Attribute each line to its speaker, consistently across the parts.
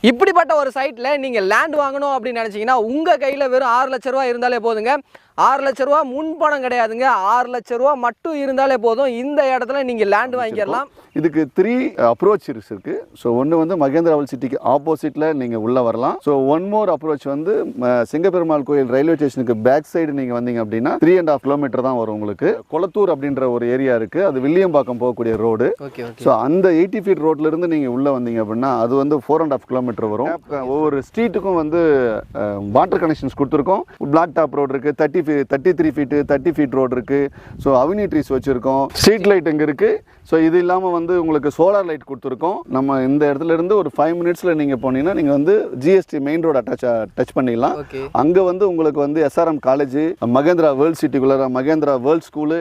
Speaker 1: இப்படிப்பட்ட ஒரு சைட்ல நீங்க லேண்ட் வாங்கணும் அப்படின்னு நினைச்சீங்கன்னா உங்க கையில வெறும் 6 லட்சம் ரூபாய் இருந்தாலே போதுங்க. 6 லட்சம் ரூபாய் முன்பணம் கிடையாதுங்க. 6 லட்சம் ரூபாய் மட்டும் இருந்தாலே போதும். இந்த இடத்துல நீங்க லேண்ட் வாங்கிடலாம்.
Speaker 2: இதுக்கு 3 அப்ரோச் இருக்கு. ஸோ ஒன்று வந்து மகேந்திராவல் சிட்டிக்கு ஆப்போசிட்ல நீங்க உள்ள வரலாம். ஸோ ஒன் மோர் அப்ரோச் வந்து சிங்கப்பெருமாள் கோயில் ரயில்வே ஸ்டேஷனுக்கு பேக் சைடு நீங்க வந்தீங்க அப்படின்னா 3.5 கிலோமீட்டர் தான் வரும் உங்களுக்கு. கொளத்தூர் அப்படின்ற ஒரு ஏரியா இருக்கு. அது வில்லியம்பாக்கம் போகக்கூடிய ரோடு. ஸோ அந்த 80 ஃபீட் ரோட்ல இருந்து நீங்க உள்ள வந்தீங்க அப்படின்னா அது வந்து 4.5 கிலோமீட்டர் வரும். ஒவ்வொரு ஸ்ட்ரீட்டுக்கும் வந்து வாட்டர் கனெக்ஷன்ஸ் கொடுத்துருக்கோம். பிளாக் டாப் ரோடு இருக்கு, 33 ஃபீட் 30 ஃபீட் ரோடு இருக்கு. ஸோ அவென்யூ ட்ரீஸ் வச்சிருக்கோம். ஸ்ட்ரீட் லைட் இங்க இருக்கு. ஸோ இது இல்லாமல் வந்து உங்களுக்கு சோலார் லைட் கொடுத்துருக்கோம். நம்ம இந்த இடத்துல இருந்து ஒரு 5 மினிட்ஸில் நீங்கள் போனீங்கன்னா நீங்கள் வந்து ஜிஎஸ்டி மெயின் ரோடு டச் பண்ணிடலாம். அங்கே வந்து உங்களுக்கு வந்து எஸ்ஆர்எம் காலேஜ், மகேந்திரா வேர்ல்ட் சிட்டிக்குள்ள மகேந்திரா வேர்ல்ட் ஸ்கூலு,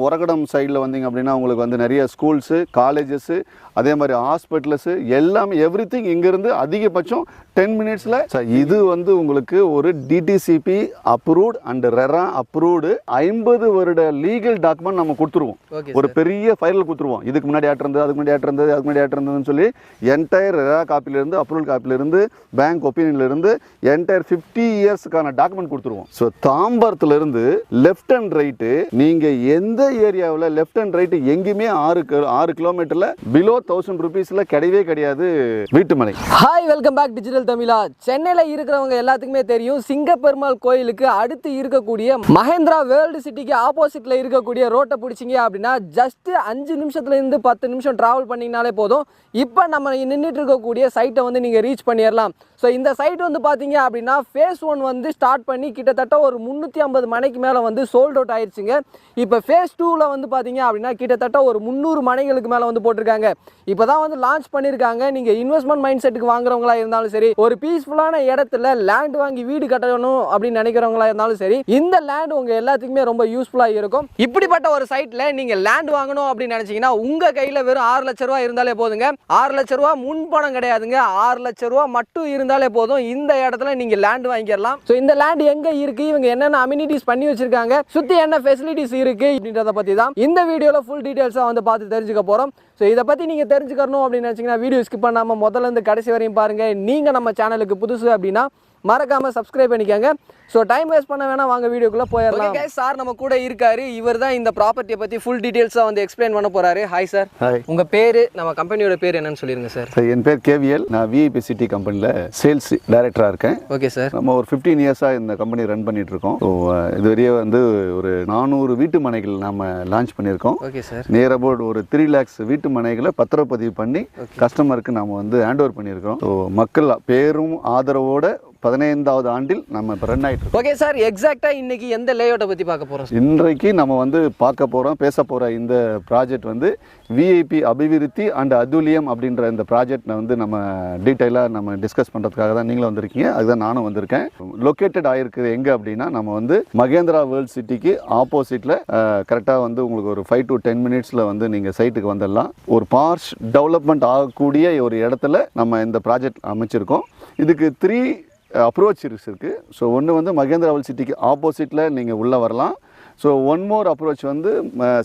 Speaker 2: உரகடம் சைடில் வந்தீங்க அப்படின்னா உங்களுக்கு வந்து நிறைய ஸ்கூல்ஸு, காலேஜஸ்ஸு, அதே மாதிரி ஹாஸ்பிட்டல்ஸு எல்லாமே எவ்ரி திங் இங்கேருந்து அதிகபட்சம் 10 மினிட்ஸில். இது வந்து உங்களுக்கு ஒரு DTCP approved and RERA approved 50 வருட லீகல் டாக்குமெண்ட் நம்ம கொடுத்துருவோம். ஒரு பெரிய ஃபைலில் கொடுத்துருவோம். இதுக்கு முன்னாடி ஆட்டிருந்தது, அதுக்கு முன்னாடி ஆட்டிருந்தது, அதுக்கு முன்னாடி ஆட்டிருந்ததுன்னு சொல்லி என்டையர் ரெரா காப்பிலிருந்து, அப்ரூவல் காப்பிலிருந்து, பேங்க் ஒப்பீனியன்லேருந்து என்டையர் 50 இயர்ஸுக்கான டாக்குமெண்ட் கொடுத்துருவோம். ஸோ தாம்பரத்துலேருந்து லெஃப்ட் அண்ட் ரைட்டு நீங்கள் எந்த ஏரியாவில் லெஃப்ட் அண்ட் ரைட்டு எங்கேயுமே 6 கிலோமீட்டரில் பிலோ 1000 ருபீஸ்ல கிடையவே கிடையாது வீட்டுமனை.
Speaker 1: ஹாய், வெல்கம் பேக் டிஜிட்டல் தமிழா. சென்னையில் இருக்கிறவங்க எல்லாத்துக்குமே தெரியும், சிங்கப்பெருமாள் கோயிலுக்கு அடுத்து இருக்கக்கூடிய மகேந்திரா வேர்ல்டு சிட்டிக்கு ஆப்போசிட்ல இருக்கக்கூடிய ரோட்டை பிடிச்சிங்க அப்படின்னா ஜஸ்ட் 5 நிமிஷத்துல இருந்து 10 நிமிஷம் டிராவல் பண்ணிங்கனாலே போதும். இப்போ நம்ம நின்றுட்டு இருக்கக்கூடிய சைட்டை வந்து நீங்க ரீச் பண்ணிடலாம். ஸோ இந்த சைட் வந்து பார்த்தீங்க அப்படின்னா ஃபேஸ் 1 வந்து ஸ்டார்ட் பண்ணி கிட்டத்தட்ட ஒரு 350 மனைக்கு மேலே வந்து சோல்ட் அவுட் ஆயிடுச்சுங்க. இப்போ ஃபேஸ் 2ல வந்து பார்த்தீங்க அப்படின்னா கிட்டத்தட்ட ஒரு 300 மனைகளுக்கு மேலே வந்து போட்டிருக்காங்க. இப்போ தான் வந்து லான்ச் பண்ணியிருக்காங்க. நீங்கள் இன்வெஸ்ட்மெண்ட் மைண்ட் செட்டுக்கு வாங்குறவங்களா இருந்தாலும் சரி, ஒரு பீஸ்ஃபுல்லான இடத்துல லேண்ட் வாங்கி வீடு கட்டணும் அப்படின்னு நினைக்கிறவங்களா இருந்தாலும் சரி, இந்த லேண்ட் உங்கள் எல்லாத்துக்குமே ரொம்ப யூஸ்ஃபுல்லாக இருக்கும். இப்படிப்பட்ட ஒரு சைட்டில் நீங்கள் லேண்ட் வாங்கணும் அப்படின்னு நினச்சிங்கன்னா உங்கள் கையில் வெறும் 6 லட்சம் ரூபாய் இருந்தாலே போதுங்க. 6 லட்சம் ரூபாய் முன்பணம் கிடையாதுங்க. 6 லட்சம் ரூபாய் மட்டும் இருந்தாலே போதும். இந்த இடத்துல நீங்க லேண்ட் வாங்கிடலாம். சோ இந்த லேண்ட் எங்க இருக்கு, இவங்க என்னென்ன அம்யூனிட்டிஸ் பண்ணி வச்சிருக்காங்க, சுத்தி என்ன ஃபெசிலிட்டிஸ் இருக்கு அப்படின்றத பத்தி தான் இந்த வீடியோல ஃபுல் டீடைல்ஸா வந்து பார்த்து தெரிஞ்சுக்க போறோம். ஸோ இதை பற்றி நீங்கள் தெரிஞ்சுக்கணும் அப்படின்னு நினச்சிங்கன்னா வீடியோ ஸ்கிப் பண்ணாமல் முதல்ல இருந்து கடைசி வரையும் பாருங்கள். நீங்கள் நம்ம சேனலுக்கு புதுசு அப்படின்னா மறக்காமல் சப்ஸ்கிரைப் பண்ணிக்கோங்க. ஸோ டைம் வேஸ்ட் பண்ண வேணா, வாங்க வீடியோக்குள்ளே போயிடலாம். சார் நம்ம கூட இருக்காரு. இவர் தான் இந்த ப்ராப்பர்ட்டியை பற்றி ஃபுல் டீடைல்ஸாக வந்து எக்ஸ்பிளைன் பண்ண போகிறாரு. Hi sir.
Speaker 2: ஹாய்.
Speaker 1: உங்கள் பேர், நம்ம கம்பெனியோட பேர் என்னன்னு சொல்லிடுங்க சார்.
Speaker 2: என் பேர் கேவிஎல். நான் விஐபி சிட்டி கம்பெனியில் சேல்ஸ் டைரக்டராக இருக்கேன்.
Speaker 1: Okay sir.
Speaker 2: நம்ம ஒரு 15 இயர்ஸாக இந்த கம்பெனி ரன் பண்ணிட்டு இருக்கோம். ஸோ இதுவரையே வந்து ஒரு 400 வீட்டு மனைகள் நம்ம லான்ச் பண்ணியிருக்கோம்.
Speaker 1: Okay sir.
Speaker 2: நியர் அபவுட் ஒரு 3 lakhs வீட்டு மனைகளை பத்திரப்பதிவு பண்ணி கஸ்டமருக்கு நம்ம வந்து ஹேண்ட் ஓவர் பண்ணியிருக்கோம். ஸோ மக்கள் பேரும் ஆதரவோட 15வது ஆண்டில் நம்ம இப்போ ரன் ஆகிட்டு இருக்கோம்.
Speaker 1: ஓகே சார், எக்ஸாக்டா இன்னைக்கு எந்த லேஅவுட்டை பற்றி பார்க்க போகிறோம்?
Speaker 2: இன்றைக்கு நம்ம வந்து பார்க்க போகிறோம், பேச போகிற இந்த ப்ராஜெக்ட் வந்து விஐபி அபிவிருத்தி அண்ட் அதுலியம் அப்படின்ற இந்த ப்ராஜெக்டை வந்து நம்ம டீட்டெயிலாக நம்ம டிஸ்கஸ் பண்ணுறதுக்காக தான் நீங்களும் வந்திருக்கீங்க. அதுதான் நானும் வந்திருக்கேன். லொக்கேட்டட் ஆகிருக்குது எங்கே அப்படின்னா நம்ம வந்து மகேந்திரா வேர்ல்ட் சிட்டிக்கு ஆப்போசிட்டில் கரெக்டாக வந்து உங்களுக்கு ஒரு 5 to 10 மினிட்ஸில் வந்து நீங்கள் சைட்டுக்கு வந்துடலாம். ஒரு பார்ஷ் டெவலப்மெண்ட் ஆகக்கூடிய ஒரு இடத்துல நம்ம இந்த ப்ராஜெக்ட் அமைச்சிருக்கோம். இதுக்கு 3 அப்ரோச் இருக்கு. ஸோ ஒன்று வந்து மகேந்திராவல் சிட்டிக்கு ஆப்போசிட்டில் நீங்கள் உள்ளே வரலாம். ஸோ ஒன் மோர் அப்ரோச் வந்து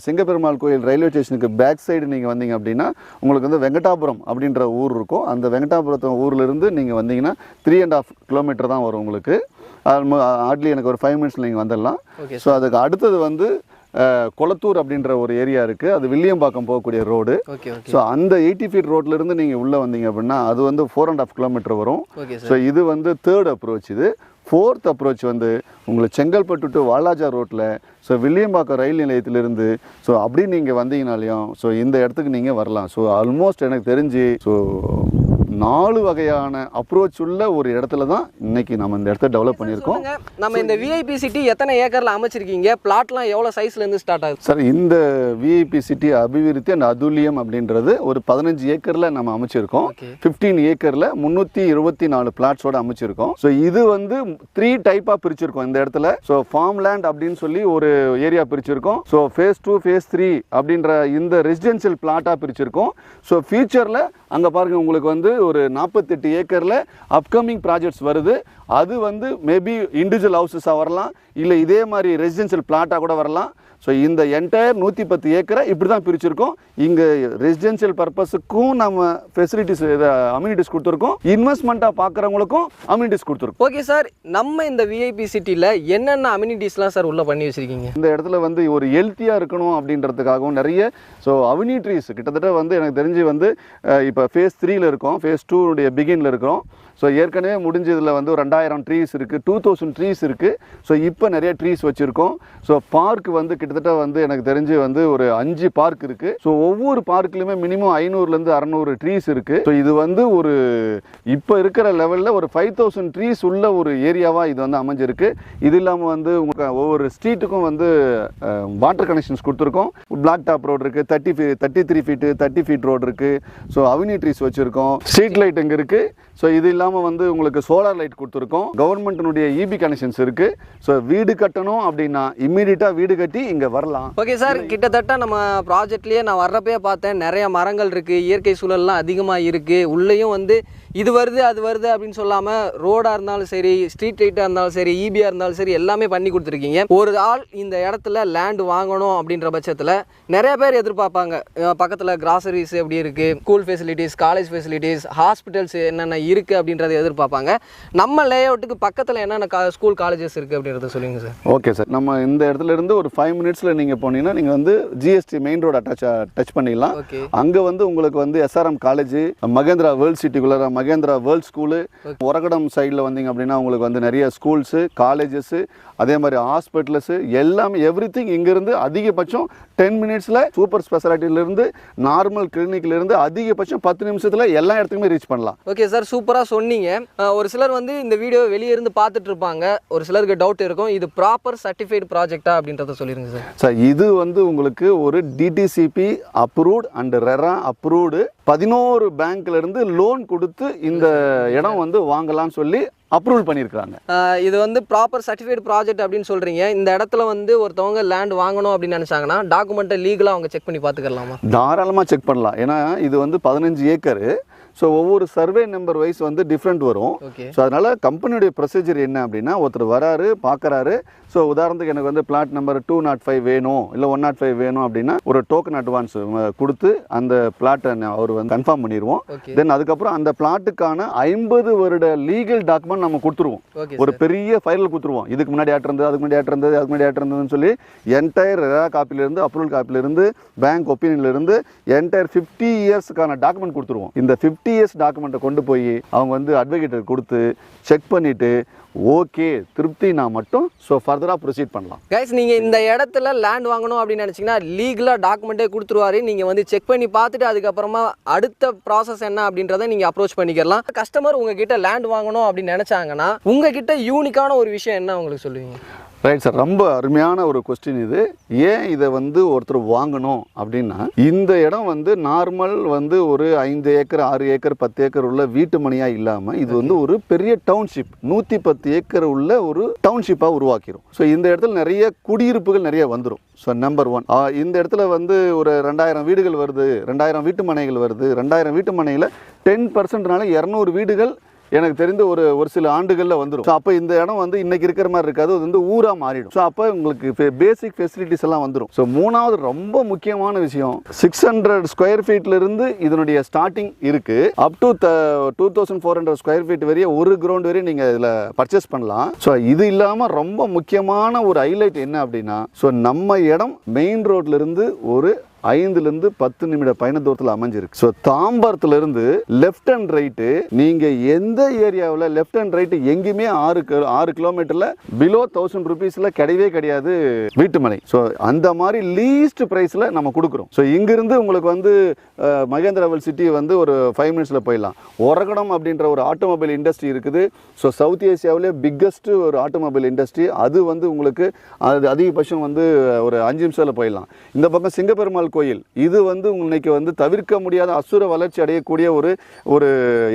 Speaker 2: சிங்கப்பெருமாள் கோயில் ரயில்வே ஸ்டேஷனுக்கு பேக் சைடு நீங்கள் வந்தீங்க அப்படின்னா உங்களுக்கு வந்து வெங்கடாபுரம் அப்படின்ற ஊர் இருக்கும். அந்த வெங்கடாபுரத்து ஊர்லேருந்து நீங்கள் வந்தீங்கன்னா 3.5 கிலோமீட்டர் தான் வரும் உங்களுக்கு. ஹார்ட்லி எனக்கு ஒரு 5 மினிட்ஸில் நீங்கள் வந்துடலாம். ஸோ அதுக்கு அடுத்தது வந்து கொளத்தூர் அப்படின்ற ஒரு ஏரியா இருக்குது. அது வில்லியம்பாக்கம் போகக்கூடிய ரோடு. ஸோ அந்த 80 ஃபீட் ரோட்லேருந்து நீங்கள் உள்ளே வந்தீங்க அப்படின்னா அது வந்து 4.5 கிலோமீட்டர் வரும். ஸோ இது வந்து 3rd அப்ரோச். இது 4th அப்ரோச் வந்து உங்களுக்கு செங்கல்பட்டு டு வாலாஜா ரோட்டில், ஸோ வில்லியம்பாக்கம் ரயில் நிலையத்திலிருந்து ஸோ அப்படி நீங்கள் வந்தீங்கனாலையும் ஸோ இந்த இடத்துக்கு நீங்கள் வரலாம். ஸோ ஆல்மோஸ்ட் எனக்கு தெரிஞ்சு ஸோ 4 வகையான அப்ரோச் உள்ள ஒரு இடத்துல தான் இன்னைக்கு நம்ம இந்த இடத்த டெவலப் பண்ணியிருக்கோம்.
Speaker 1: நம்ம இந்த விஐபி சிட்டி எத்தனை ஏக்கர்ல அமைச்சிருக்கீங்க? பிளாட்லாம் எவ்வளோ சைஸ்ல இருந்து ஸ்டார்ட் ஆகுது
Speaker 2: சார்? இந்த விஐபி சிட்டி அபிவிருத்தி அண்ட் அதுலியம் அப்படின்றது ஒரு 15 ஏக்கர்ல நம்ம அமைச்சிருக்கோம். 15 ஏக்கர்ல 324 பிளாட்ஸோட அமைச்சிருக்கோம். ஸோ இது வந்து 3 டைப்பா பிரிச்சிருக்கோம் இந்த இடத்துல. ஸோ ஃபார்ம் லேண்ட் அப்படின்னு சொல்லி ஒரு ஏரியா பிரிச்சிருக்கோம். ஸோ ஃபேஸ் 2 ஃபேஸ் 3 அப்படின்ற இந்த ரெசிடென்ஷியல் பிளாட்டா பிரிச்சிருக்கோம். ஸோ ஃபியூச்சர்ல அங்க பாருங்க உங்களுக்கு வந்து ஒரு 48 ஏக்கர்ல அப்கமிங் ப்ராஜெக்ட்ஸ் வருது. அது வந்து மேபி இண்டிவிஜுவல் ஹவுசஸாக வரலாம், இல்லை இதே மாதிரி ரெசிடென்ஷியல் பிளாட்டாக கூட வரலாம். ஸோ இந்த என்டையர் 110 ஏக்கரை இப்படி தான் பிரிச்சிருக்கோம். இங்கே ரெசிடென்ஷியல் பர்பஸுக்கும் நம்ம ஃபெசிலிட்டிஸ் அம்யூனிட்டிஸ் கொடுத்துருக்கோம், இன்வெஸ்ட்மெண்ட்டாக பார்க்குறவங்களுக்கும் அம்யூனிட்டிஸ் கொடுத்துருக்கோம்.
Speaker 1: ஓகே சார், நம்ம இந்த விஐபி சிட்டியில் என்னென்ன அம்யூனிட்டிஸ்லாம் சார் உள்ளே பண்ணி வச்சுருக்கீங்க?
Speaker 2: இந்த இடத்துல வந்து ஒரு ஹெல்த்தியாக இருக்கணும் அப்படின்றதுக்காகவும் நிறைய அம்யூனிட்டிஸ் கிட்டத்தட்ட வந்து எனக்கு தெரிஞ்சு வந்து இப்போ ஃபேஸ் 3ல் இருக்கோம், ஃபேஸ் 2 பிகினில் இருக்கிறோம். ஸோ ஏற்கனவே முடிஞ்சதில் வந்து ஒரு 2000 ட்ரீஸ் இருக்குது, 2000 ட்ரீஸ் இருக்குது. ஸோ இப்போ நிறைய ட்ரீஸ் வச்சுருக்கோம். ஸோ பார்க் வந்து கிட்டத்தட்ட வந்து எனக்கு தெரிஞ்சு வந்து ஒரு 5 பார்க் இருக்குது. ஸோ ஒவ்வொரு பார்க்லையுமே மினிமம் 500லேருந்து 600 ட்ரீஸ் இருக்குது. ஸோ இது வந்து ஒரு இப்போ இருக்கிற லெவலில் ஒரு 5000 ட்ரீஸ் உள்ள ஒரு ஏரியாவாக இது வந்து அமைஞ்சிருக்கு. இது இல்லாமல் வந்து உங்களுக்கு ஒவ்வொரு ஸ்ட்ரீட்டுக்கும் வந்து வாட்டர் கனெக்ஷன்ஸ் கொடுத்துருக்கோம். பிளாக் டாப் ரோடு இருக்குது, 33 ஃபீட்டு 30 ஃபீட் ரோடு இருக்குது. ஸோ அவென்யூ ட்ரீஸ் வச்சுருக்கோம், ஸ்ட்ரீட் லைட் இங்கே இருக்குது. ஸோ இது இல்லாமல் வந்து உங்களுக்கு சோலார் லைட் கொடுத்துருக்கோம், கவர்மெண்ட்டினுடைய இபி கனெக்ஷன்ஸ் இருக்குது. ஸோ வீடு கட்டணும் அப்படின்னா இம்மீடியட்டாக வீடு கட்டி இங்கே வரலாம்.
Speaker 1: ஓகே சார், கிட்டத்தட்ட நம்ம ப்ராஜெக்ட்லேயே நான் வர்றப்பே பார்த்தேன், நிறைய மரங்கள் இருக்குது, இயற்கை சூழல்லாம் அதிகமாக இருக்குது. உள்ளேயும் வந்து இது வருது அது வருது அப்படின்னு சொல்லாமல் ரோடாக இருந்தாலும் சரி, ஸ்ட்ரீட் லைட்டாக இருந்தாலும் சரி, ஈபியாக இருந்தாலும் சரி, எல்லாமே பண்ணி கொடுத்துருக்கீங்க. ஒரு ஆள் இந்த இடத்துல லேண்ட் வாங்கணும் அப்படின்ற பட்சத்தில் நிறைய பேர் எதிர்பார்ப்பாங்க, பக்கத்தில் கிராசரிஸ் எப்படி இருக்குது, school facilities, college facilities, hospitals என்னென்ன இருக்குது அப்படின்றத எதிர்பார்ப்பாங்க. நம்ம லேஅவுட்டுக்கு பக்கத்தில் என்னென்ன ஸ்கூல் காலேஜஸ் இருக்குது அப்படின்றத சொல்லுங்கள் சார்.
Speaker 2: ஓகே சார், நம்ம இந்த இடத்துல இருந்து ஒரு 5 மினிட்ஸில் நீங்கள் போனீங்கன்னா நீங்கள் வந்து ஜிஎஸ்டி மெயின் ரோட டச் பண்ணிடலாம். அங்கே வந்து உங்களுக்கு வந்து எஸ்ஆர்எம் காலேஜ், மகேந்திரா வேர்ல்ட் சிட்டிக்குள்ள மகேந்திரா வேர்ல்ட் ஸ்கூலு, ஒரகடம் சைடில் வந்தீங்க அப்படின்னா உங்களுக்கு வந்து நிறைய ஸ்கூல்ஸு, காலேஜஸ்ஸு, அதே மாதிரி ஹாஸ்பிட்டல்ஸு எல்லாமே எவ்ரிதிங் இங்கேருந்து அதிகபட்சம் 10 மினிட்ஸில் சூப்பர் ஸ்பெஷாலிட்டியிலேருந்து நார்மல் கிளினிக்லேருந்து அதிகபட்சம் 10 நிமிஷத்தில் எல்லா இடத்துக்குமே ரீச் பண்ணலாம்.
Speaker 1: ஓகே சார், சூப்பராக சொன்னீங்க. ஒரு சிலர் வந்து இந்த வீடியோ வெளியே இருந்து பார்த்துட்டு இருப்பாங்க, ஒரு சிலருக்கு டவுட் இருக்கும், இது ப்ராப்பர் சர்டிஃபைடு ப்ராஜெக்டா அப்படின்றத சொல்லிருங்க சார்.
Speaker 2: சார் இது வந்து உங்களுக்கு ஒரு DTCP approved and RERA approved 11 பேங்க்லேருந்து லோன் கொடுத்து இந்த இடம் வந்து வாங்கலாம்னு சொல்லி அப்ரூவல் பண்ணியிருக்காங்க.
Speaker 1: இது வந்து ப்ராப்பர் சர்டிஃபைடு ப்ராஜெக்ட் அப்படின்னு சொல்கிறீங்க. இந்த இடத்துல வந்து ஒருத்தவங்க லேண்ட் வாங்கணும் அப்படின்னு நினச்சாங்கன்னா டாக்குமெண்ட்டை லீகலாக அவங்க செக் பண்ணி பார்த்துக்கலாமா?
Speaker 2: தாராளமாக செக் பண்ணலாம். ஏன்னா இது வந்து 15 ஏக்கரு. ஸோ ஒவ்வொரு சர்வே நம்பர் வைஸ் வந்து டிஃப்ரெண்ட் வரும். ஸோ அதனால் கம்பெனியுடைய ப்ரொசீஜர் என்ன அப்படின்னா, ஒருத்தர் வராரு பார்க்குறாரு. ஸோ உதாரணத்துக்கு எனக்கு வந்து பிளாட் நம்பர் 205 வேணும், இல்லை 105 வேணும் அப்படின்னா ஒரு டோக்கன் அட்வான்ஸ் கொடுத்து அந்த பிளாட்டை அவர் வந்து கன்ஃபார்ம் பண்ணிடுவோம். தென் அதுக்கப்புறம் அந்த பிளாட்டுக்கான 50 வருட லீகல் டாக்குமெண்ட் நம்ம கொடுத்துருவோம். ஒரு பெரிய ஃபைலில் கொடுத்துருவோம். இதுக்கு முன்னாடி ஆட்டிருந்தது, அதுக்கு முன்னாடி ஆட்டிருந்தது, அதுக்கு முன்னாடி ஆட்டிருந்ததுன்னு சொல்லி என்டையர் ரெரா காப்பிலேருந்து, அப்ரூவல் காப்பிலேருந்து, பேங்க் ஒப்பீனியன்லேருந்து என்டையர் 50 இயர்ஸுக்கான டாக்குமெண்ட் கொடுத்துருவோம். இந்த 50 இயர்ஸ் டாக்குமெண்ட்டை கொண்டு போய் அவங்க வந்து அட்வொகேட்டர் கொடுத்து செக் பண்ணிவிட்டு ஓகே திருப்தினா மட்டும் ஸோ ஃபர்தராக ப்ரொசீட் பண்ணலாம்.
Speaker 1: கைஸ், நீங்கள் இந்த இடத்துல லேண்ட் வாங்கணும் அப்படின்னு நினச்சிங்கன்னா லீகலாக டாக்குமெண்ட்டே கொடுத்துருவாரு. நீங்கள் வந்து செக் பண்ணி பார்த்துட்டு அதுக்கப்புறமா அடுத்த ப்ராசஸ் என்ன அப்படின்றத நீங்கள் அப்ரோச் பண்ணிக்கலாம். கஸ்டமர் உங்ககிட்ட லேண்ட் வாங்கணும் அப்படின்னு நினச்சாங்கன்னா உங்ககிட்ட யூனிக்கான ஒரு விஷயம் என்ன உங்களுக்கு சொல்லுவீங்க?
Speaker 2: ரைட் சார், ரொம்ப அருமையான ஒரு கொஸ்டின் இது. ஏன் இதை வந்து ஒருத்தர் வாங்கணும் அப்படின்னா, இந்த இடம் வந்து நார்மல் வந்து ஒரு 5 ஏக்கர் 6 ஏக்கர் 10 ஏக்கர் உள்ள வீட்டு மனையாக இல்லாமல் இது வந்து ஒரு பெரிய டவுன்ஷிப் 110 ஏக்கர் உள்ள ஒரு டவுன்ஷிப்பாக உருவாக்கிடும். ஸோ இந்த இடத்துல நிறைய குடியிருப்புகள் நிறைய வந்துடும். ஸோ நம்பர் 1 இந்த இடத்துல வந்து ஒரு 2000 வீடுகள் வருது, 2000 வீட்டு மனைகள் வருது. 2000 வீட்டு மனையில் 10%னால 200 வீடுகள் எனக்கு தெரிந்து ஒரு சில ஆண்டுகளில் வந்துடும். ஸோ அப்போ இந்த இடம் வந்து இன்னைக்கு இருக்கிற மாதிரி இருக்காது, அது வந்து ஊராக மாறிடும். ஸோ அப்போ உங்களுக்கு பேசிக் ஃபெசிலிட்டிஸ் எல்லாம் வந்துடும். ஸோ மூணாவது ரொம்ப முக்கியமான விஷயம், 600 ஸ்கொயர் ஃபீட்லேருந்து இதனுடைய ஸ்டார்டிங் இருக்குது. அப் டு 2400 ஸ்கொயர் ஃபீட் வரையும் ஒரு கிரவுண்ட் வரையும் நீங்கள் இதில் பர்ச்சேஸ் பண்ணலாம். ஸோ இது இல்லாமல் ரொம்ப முக்கியமான ஒரு ஹைலைட் என்ன அப்படின்னா, ஸோ நம்ம இடம் மெயின் ரோட்லேருந்து ஒரு 5லேருந்து 10 நிமிட பயண தூரத்தில் அமைஞ்சிருக்கு. ஸோ தாம்பரத்துலேருந்து லெஃப்ட் அண்ட் ரைட்டு நீங்கள் எந்த ஏரியாவில் லெஃப்ட் அண்ட் ரைட்டு எங்கேயுமே 6 கிலோமீட்டரில் பிலோ 1000 ருபீஸில் கிடையவே கிடையாது வீட்டுமனை. ஸோ அந்த மாதிரி லீஸ்ட் ப்ரைஸில் நம்ம கொடுக்குறோம். ஸோ இங்கிருந்து உங்களுக்கு வந்து மகேந்திரா வேர்ல்ட் சிட்டி வந்து ஒரு 5 மினிட்ஸில் போயிடலாம். ஒரகடம் அப்படின்ற ஒரு ஆட்டோமொபைல் இண்டஸ்ட்ரி இருக்குது. ஸோ சவுத் ஏசியாவிலே பிக்கஸ்ட் ஒரு ஆட்டோமொபைல் இண்டஸ்ட்ரி. அது வந்து உங்களுக்கு அது அதிகபட்சம் வந்து ஒரு 5 நிமிஷத்தில் போயிடலாம். இந்த பக்கம் சிங்கப்பெருமாள் கோயில், இது வந்து இன்னைக்கு வந்து தவிர்க்க முடியாத அசுர வளர்ச்சி அடையக்கூடிய ஒரு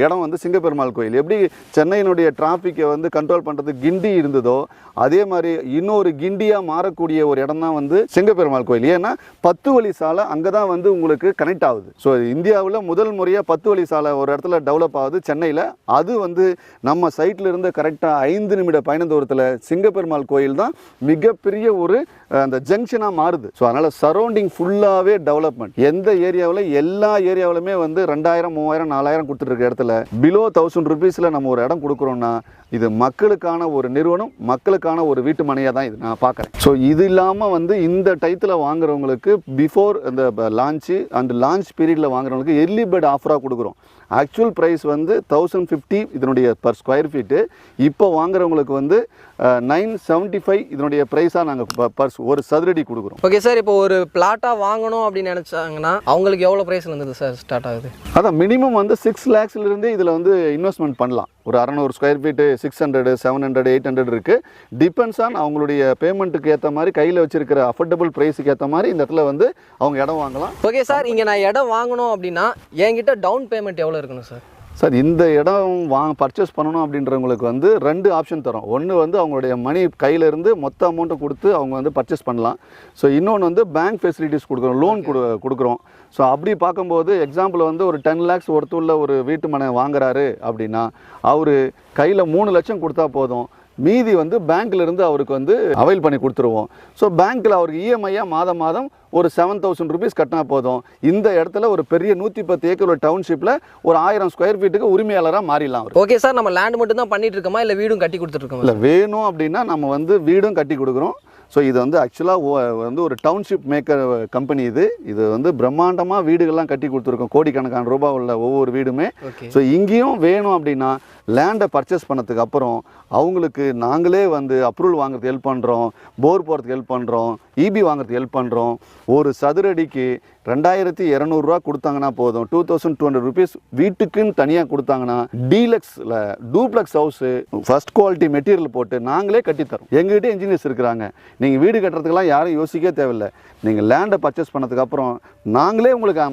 Speaker 2: இடம் வந்து சிங்கப்பெருமாள் கோயில். எப்படி சென்னையினுடைய டிராஃபிக்கை வந்து கண்ட்ரோல் பண்ணுறது கிண்டி இருந்ததோ அதே மாதிரி இன்னொரு கிண்டியாக மாறக்கூடிய ஒரு இடம் தான் வந்து சிங்கப்பெருமாள் கோயில். ஏன்னா 10 வழி சாலை அங்கே தான் வந்து உங்களுக்கு கனெக்ட் ஆகுது. ஸோ இந்தியாவில் முதல் முறையாக 10 வழி சாலை ஒரு இடத்துல டெவலப் ஆகுது சென்னையில். அது வந்து நம்ம சைட்டில் இருந்து கரெக்டாக 5 நிமிட பயண தூரத்தில் சிங்கப்பெருமாள் கோயில் தான் மிகப்பெரிய ஒரு அந்த ஜங்ஷனாக மாறுது. ஸோ அதனால் சரௌண்டிங் ஃபுல்லாகவே டெவலப்மெண்ட். எந்த ஏரியாவில் எல்லா ஏரியாவிலுமே வந்து 2000, 3000, 4000 கொடுத்துட்டு இருக்க இடத்துல பிலோ 1000 ருபீஸில் நம்ம ஒரு இடம் கொடுக்குறோன்னா இது மக்களுக்கான ஒரு நிறுவனம், மக்களுக்கான ஒரு வீட்டு மனையாக தான் இது நான் பார்க்குறேன். ஸோ இது இல்லாமல் வந்து இந்த டைத்தில் வாங்குறவங்களுக்கு பிஃபோர் இந்த லான்ச்சு அண்ட் லான்ச் பீரியடில் வாங்குறவங்களுக்கு எர்லி பேர்ட் ஆஃபராக கொடுக்குறோம். ஆக்சுவல் ப்ரைஸ் வந்து 1050 இதனுடைய பர் ஸ்கொயர் ஃபீட்டு. இப்போ வாங்குறவங்களுக்கு வந்து 975 இதனுடைய ப்ரைஸாக நாங்கள் பர் ஒரு சதுரடி கொடுக்குறோம்.
Speaker 1: ஓகே சார், இப்போ ஒரு பிளாட்டாக வாங்கணும் அப்படின்னு நினச்சாங்கன்னா அவங்களுக்கு எவ்வளோ ப்ரைஸில் இருந்தது சார் ஸ்டார்ட் ஆகுது?
Speaker 2: அதான் மினிமம் வந்து 6 lakhsலேருந்தே இதில் வந்து இன்வெஸ்ட்மெண்ட் பண்ணலாம். ஒரு 600 ஸ்கொயர் ஃபீட்டு 600, 700, 800 இருக்குது. டிபெண்ட்ஸ் ஆன் அவங்களுடைய பேமெண்ட்டுக்கு ஏற்ற மாதிரி கையில் வச்சிருக்கிற அஃபோர்டபுள் ப்ரைஸுக்கு ஏற்ற மாதிரி இந்த இடத்துல வந்து அவங்க இடம் வாங்கலாம்.
Speaker 1: ஓகே சார், இங்கே நான் இடம் வாங்கணும் அப்படின்னா என்கிட்ட டவுன் பேமெண்ட் எவ்வளோ இருக்கணும் சார்?
Speaker 2: சார், இந்த இடம் பர்ச்சேஸ் பண்ணணும் அப்படின்றவங்களுக்கு வந்து 2 ஆப்ஷன் தரோம். ஒன்று வந்து அவங்களுடைய மணி கையிலேருந்து மொத்த அமௌண்ட்டை கொடுத்து அவங்க வந்து பர்ச்சேஸ் பண்ணலாம். ஸோ இன்னொன்று வந்து பேங்க் ஃபெசிலிட்டிஸ் கொடுக்குறோம், லோன் கொடுக்குறோம். ஸோ அப்படி பார்க்கும்போது எக்ஸாம்பிள் வந்து ஒரு 10 lakhs ஒருத்துள்ள ஒரு வீட்டு மனை வாங்குறாரு அப்படின்னா அவர் கையில் 3 லட்சம் கொடுத்தா போதும். மீதி வந்து பேங்க்லேருந்து அவருக்கு வந்து அவைல் பண்ணி கொடுத்துருவோம். ஸோ பேங்க்கில் அவருக்கு இஎம்ஐயாக மாதம் மாதம் ஒரு 7000 ருபீஸ் கட்டினா போதும். இந்த இடத்துல ஒரு பெரிய 110 ஏக்கர் டவுன்ஷிப்பில் ஒரு 1000 ஸ்கொயர் ஃபீட்டுக்கு உரிமையாளராக மாறிடலாம்.
Speaker 1: ஓகே சார், நம்ம லேண்ட் மட்டும் தான் பண்ணிட்டு இருக்கோமா இல்லை வீடும் கட்டி கொடுத்துருக்கோம்?
Speaker 2: இல்லை, வேணும் அப்படின்னா நம்ம வந்து வீடும் கட்டி கொடுக்குறோம். ஸோ இது வந்து ஆக்சுவலாக வந்து ஒரு டவுன்ஷிப் மேக்கர் கம்பெனி. இது வந்து பிரம்மாண்டமாக வீடுகள்லாம் கட்டி கொடுத்துருக்கோம். கோடிக்கணக்கான ரூபாய் உள்ள ஒவ்வொரு வீடுமே. ஸோ இங்கேயும் வேணும் அப்படின்னா லேண்டை பர்ச்சேஸ் பண்ணதுக்கு அப்புறம் அவங்களுக்கு நாங்களே வந்து அப்ரூவல் வாங்குறதுக்கு ஹெல்ப் பண்ணுறோம், போர் போகிறதுக்கு ஹெல்ப் பண்ணுறோம், இபி வாங்குறதுக்கு ஹெல்ப் பண்ணுறோம். ஒரு சதுரடிக்கு 2200 ரூபா கொடுத்தாங்கன்னா போதும். 2200 ருபீஸ் வீட்டுக்குன்னு தனியாக கொடுத்தாங்கன்னா டீலக்ஸில் duplex house first quality material போட்டு நாங்களே கட்டித்தரோம். எங்ககிட்ட இன்ஜினியர்ஸ் இருக்கிறாங்க. நீங்கள் வீடு கட்டுறதுக்கெல்லாம் யாரும் யோசிக்கவே தேவையில்லை. நீங்கள் லேண்டை பர்ச்சேஸ் பண்ணதுக்கப்புறம் நாங்களே உங்களுக்கு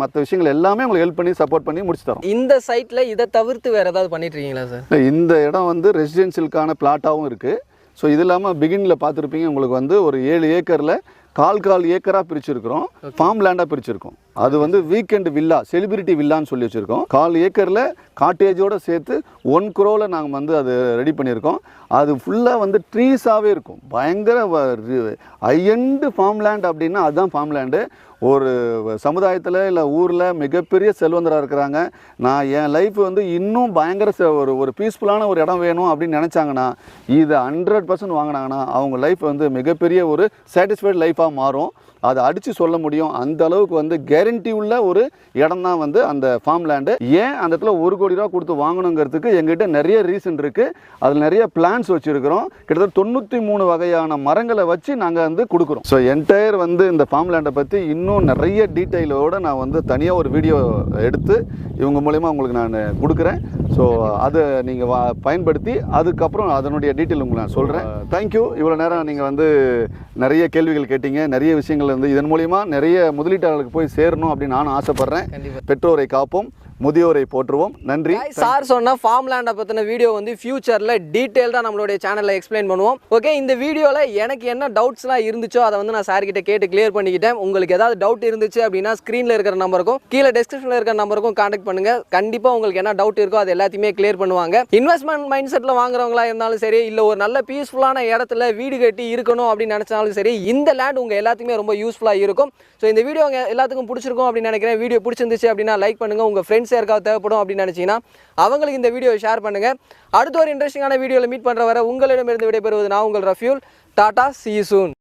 Speaker 2: மற்ற விஷயங்கள் எல்லாமே உங்களுக்கு ஹெல்ப் பண்ணி சப்போர்ட் பண்ணி முடிச்சு தரோம்.
Speaker 1: இந்த சைட்டில் இதை தவிர்த்து வேறு ஏதாவது பண்ணிட்டு இருக்கீங்களா சார்?
Speaker 2: இந்த இடம் வந்து ரெசிடென்ஷியலுக்கான பிளாட்டாகவும் இருக்குது. ஸோ இது இல்லாமல் பிகினில் பார்த்துருப்பீங்க, உங்களுக்கு வந்து ஒரு 7 ஏக்கரில் கால் ஏக்கராக பிரிச்சிருக்கிறோம், ஃபார்ம் லேண்டாக பிரிச்சிருக்கோம். அது வந்து வீக்கெண்ட் வில்லா, செலிபிரிட்டி வில்லான்னு சொல்லி வச்சுருக்கோம். 1/4 ஏக்கரில் காட்டேஜோடு சேர்த்து 1 crore நாங்கள் வந்து அது ரெடி பண்ணியிருக்கோம். அது ஃபுல்லாக வந்து ட்ரீஸாகவே இருக்கும். பயங்கர ஹையண்ட் ஃபார்ம் லேண்ட் அப்படின்னா அதுதான் ஃபார்ம் லேண்டு. ஒரு சமுதாயத்தில் இல்லை ஊரில் மிகப்பெரிய செல்வந்தராக இருக்கிறாங்க. நான் என் லைஃப் வந்து இன்னும் பயங்கர ஒரு பீஸ்ஃபுல்லான ஒரு இடம் வேணும் அப்படின்னு நினச்சாங்கன்னா இதை 100% வாங்கினாங்கன்னா அவங்க லைஃப் வந்து மிகப்பெரிய ஒரு சாட்டிஸ்ஃபைடு லைஃபாக மாறும். அதை அடித்து சொல்ல முடியும். அந்த அளவுக்கு வந்து கேரண்டி உள்ள ஒரு இடம் தான் வந்து அந்த ஃபார்ம் லேண்டு. ஏன் அந்த இடத்துல 1 கோடி ரூபா கொடுத்து வாங்கணுங்கிறதுக்கு எங்ககிட்ட நிறைய ரீசன் இருக்குது. அதில் நிறைய பிளான்ஸ் வச்சுருக்கிறோம். கிட்டத்தட்ட 93 வகையான மரங்களை வச்சு நாங்கள் வந்து கொடுக்குறோம். ஸோ என்டையர் வந்து இந்த ஃபார்ம் லேண்டை பற்றி இன்னும் நிறைய டீட்டெயிலோடு நான் வந்து தனியாக ஒரு வீடியோ எடுத்து இவங்க மூலயமா உங்களுக்கு நான் கொடுக்குறேன். ஸோ அதை நீங்கள் பயன்படுத்தி அதுக்கப்புறம் அதனுடைய டீட்டெயில் உங்களுக்கு நான் சொல்கிறேன். தேங்க்யூ. இவ்வளோ நேரம் நீங்கள் வந்து நிறைய கேள்விகள் கேட்டீங்க. நிறைய விஷயங்கள் வந்து இதன் மூலிமா நிறைய முதலீட்டாளர்களுக்கு போய் சேரணும் அப்படின்னு நானும் ஆசைப்பட்றேன். பெற்றோரை காப்போம், முதியோரை போற்றுவோம். நன்றி.
Speaker 1: சார் சொன்ன ஃபார்ம் லேண்டை பற்றின வீடியோ வந்து ஃபியூச்சரில் டீட்டெயில்டாக நம்மளுடைய சேனலில் எக்ஸ்பிளைன் பண்ணுவோம். ஓகே, இந்த வீடியோவில் எனக்கு என்ன டவுட்ஸ்லாம் இருந்துச்சோ அதை வந்து நான் சார்கிட்ட கேட்டு கிளியர் பண்ணிக்கிட்டேன். உங்களுக்கு ஏதாவது டவுட் இருந்துச்சு அப்படின்னா ஸ்க்ரீனில் இருக்கிற நம்பருக்கும் கீழே டிஸ்கிரிப்ஷனில் இருக்கிற நம்பருக்கும் கான்டாக்ட் பண்ணுங்கள். கண்டிப்பாக உங்களுக்கு என்ன டவுட் இருக்கோ அது எல்லாத்தையுமே கிளியர் பண்ணுவாங்க. இன்வெஸ்ட்மெண்ட் மைண்ட் செட்டில் வாங்குறவங்களா இருந்தாலும் சரி, இல்லை ஒரு நல்ல பீஸ்ஃபுல்லான இடத்துல வீடு கட்டி இருக்கணும் அப்படின்னு நினச்சாலும் சரி, இந்த லேண்ட் உங்கள் எல்லாத்துக்குமே ரொம்ப யூஸ்ஃபுல்லாக இருக்கும். ஸோ இந்த வீடியோ எல்லாத்துக்கும் பிடிச்சிருக்கும் அப்படின்னு நினைக்கிறேன். வீடியோ பிடிச்சிருந்துச்சு அப்படின்னா லைக் பண்ணுங்கள். உங்கள் ஃப்ரெண்ட்ஸ் யாருக்காவது தேவைப்படும் அப்படின்னு நினச்சிங்கன்னா அவங்களுக்கு இந்த வீடியோ ஷேர் பண்ணுங்கள். அடுத்த ஒரு இன்ட்ரெஸ்டிங்கான வீடியோவில் மீட் பண்ணுற வரை உங்களிடமிருந்து விடைபெறுவது நான் உங்கள் Rafiul. Tata, see you soon.